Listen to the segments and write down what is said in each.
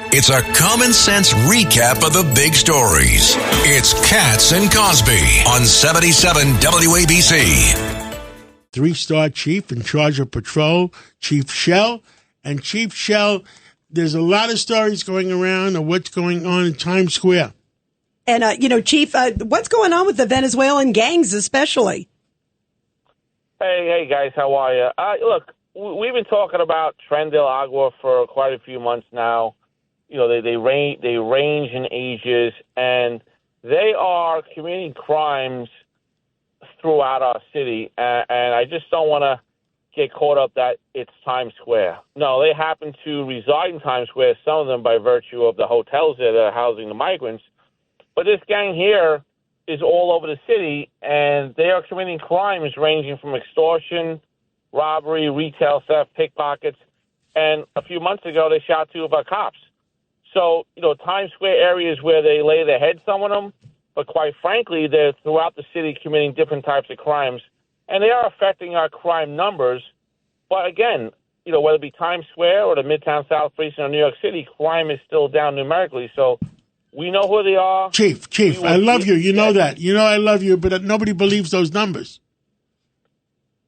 It's a common sense recap of the big stories. It's Katz and Cosby on 77 WABC. 3-star chief in charge of patrol, Chief Chell. And Chief Chell, there's a lot of stories going around of what's going on in Times Square. And, Chief, what's going on with the Venezuelan gangs especially? Hey, guys, how are you? Look, we've been talking about Tren del Agua for quite a few months now. You know, they range in ages, and they are committing crimes throughout our city. And I just don't want to get caught up that it's Times Square. No, they happen to reside in Times Square, some of them by virtue of the hotels that are housing the migrants. But this gang here is all over the city, and they are committing crimes ranging from extortion, robbery, retail theft, pickpockets. And a few months ago, they shot 2 of our cops. So, Times Square areas where they lay their heads, some of them, but quite frankly, they're throughout the city committing different types of crimes, and they are affecting our crime numbers. But again, whether it be Times Square or the Midtown South Precinct or New York City, crime is still down numerically. So we know who they are. Chief, I love you. You know that. I love you, but nobody believes those numbers.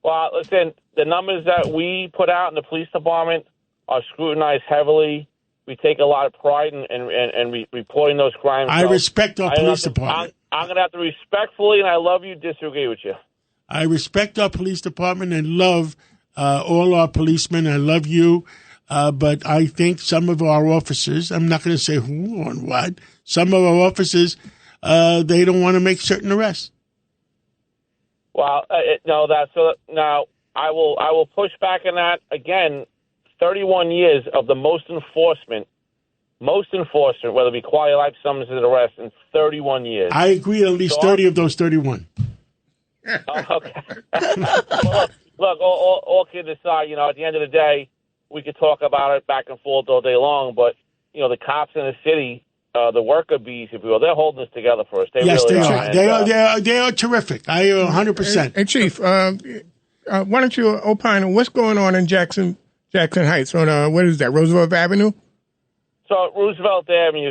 Well, listen, the numbers that we put out in the police department are scrutinized heavily. We take a lot of pride in reporting those crimes. I respect our police department. I'm going to have to respectfully, and I love you, disagree with you. I respect our police department and love all our policemen. I love you. But I think some of our officers, I'm not going to say who or what, some of our officers, they don't want to make certain arrests. Well, now I will push back on that again. 31 years of the most enforcement, whether it be quality of life summonses and arrests, in 31 years. I agree at least 30 of those 31. Okay. Well, look, all kidding aside, at the end of the day, we could talk about it back and forth all day long, but, the cops in the city, the worker bees, if you will, they're holding this together for us. Yes, really they are. are. They are terrific. I 100%. And Chief, why don't you opine on what's going on in Jackson Heights on, what is that, Roosevelt Avenue? So Roosevelt Avenue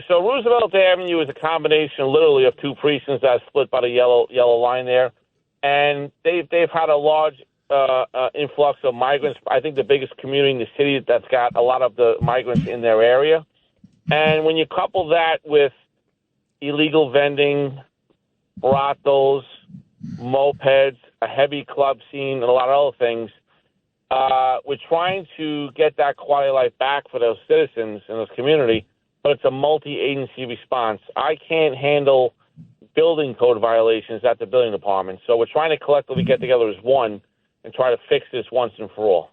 is a combination literally of 2 precincts that are split by the yellow line there. And they've had a large influx of migrants. I think the biggest community in the city that's got a lot of the migrants in their area. And when you couple that with illegal vending, brothels, mopeds, a heavy club scene, and a lot of other things, we're trying to get that quality of life back for those citizens in this community, but it's a multi-agency response. I can't handle building code violations at the building department, so we're trying to collectively get together as one and try to fix this once and for all.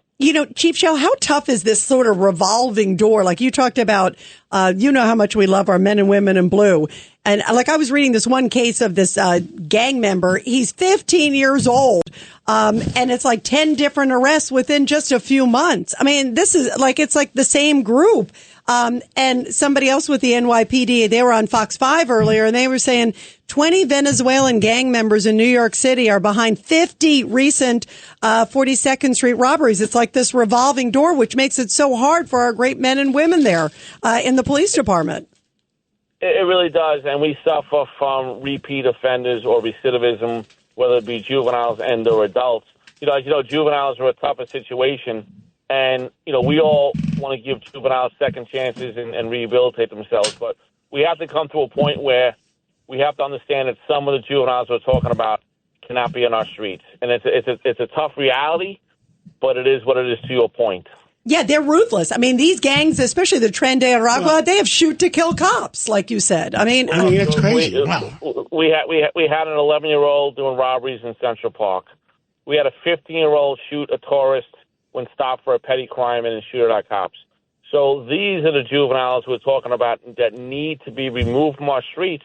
Chief Chell, how tough is this sort of revolving door? Like you talked about, how much we love our men and women in blue. And like I was reading this one case of this gang member. He's 15 years old. And it's like 10 different arrests within just a few months. I mean, this is it's like the same group. And somebody else with the NYPD, they were on Fox 5 earlier, and they were saying 20 Venezuelan gang members in New York City are behind 50 recent 42nd Street robberies. It's like this revolving door, which makes it so hard for our great men and women there in the police department. It really does, and we suffer from repeat offenders or recidivism, whether it be juveniles and or adults. Juveniles are a tougher situation. And, we all want to give juveniles second chances and rehabilitate themselves. But we have to come to a point where we have to understand that some of the juveniles we're talking about cannot be on our streets. And it's a tough reality, but it is what it is to your point. Yeah, they're ruthless. I mean, these gangs, especially the Tren de Aragua, they have shoot to kill cops, like you said. I mean, it's crazy. We had an 11-year-old doing robberies in Central Park. We had a 15-year-old shoot a tourist when stopped for a petty crime and then shoot at our cops. So these are the juveniles we're talking about that need to be removed from our streets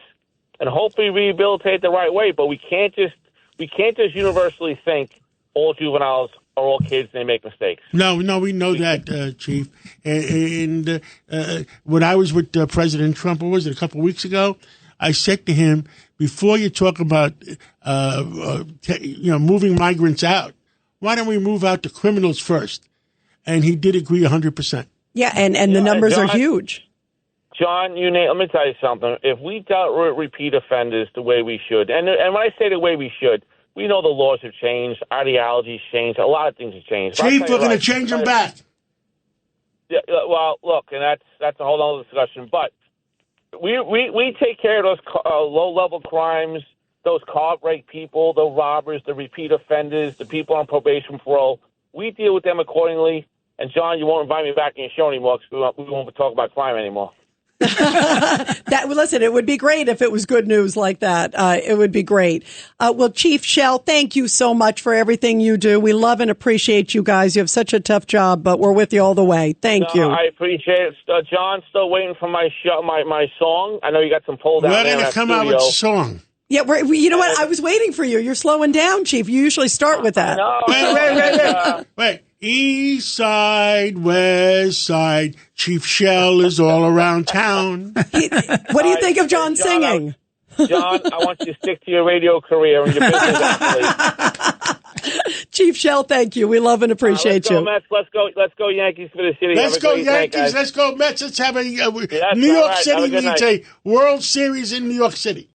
and hopefully rehabilitate the right way. But we can't just universally think all juveniles are all kids and they make mistakes. No, we know that, Chief. And when I was with President Trump, what was it, a couple of weeks ago, I said to him, before you talk about moving migrants out, why don't we move out the criminals first? And he did agree 100%. Yeah, and the numbers are huge. John, let me tell you something. If we dealt with repeat offenders the way we should, and when I say the way we should, we know the laws have changed, ideologies changed, a lot of things have changed. Chief, we're going to change them back. Yeah, well, look, and that's a whole other discussion. But we take care of those low-level crimes, those car break people, the robbers, the repeat offenders, the people on probation parole. We deal with them accordingly. And, John, you won't invite me back in your show anymore because we won't talk about crime anymore. Listen, it would be great if it was good news like that. It would be great. Well, Chief Chell, thank you so much for everything you do. We love and appreciate you guys. You have such a tough job, but we're with you all the way. Thank you. I appreciate it. John, still waiting for my show, my song. I know you got some pull down there. We're going to come out with a song. Yeah, you know what? I was waiting for you. You're slowing down, Chief. You usually start with that. Wait. East side, west side, Chief Chell is all around town. What do you think of John singing? John, I want you to stick to your radio career and your business athlete. Chief Chell, thank you. We love and appreciate you. Mets. Let's go Yankees for the city. Let's go Yankees. Night, let's go Mets. Let's have a New York City needs a World Series in New York City.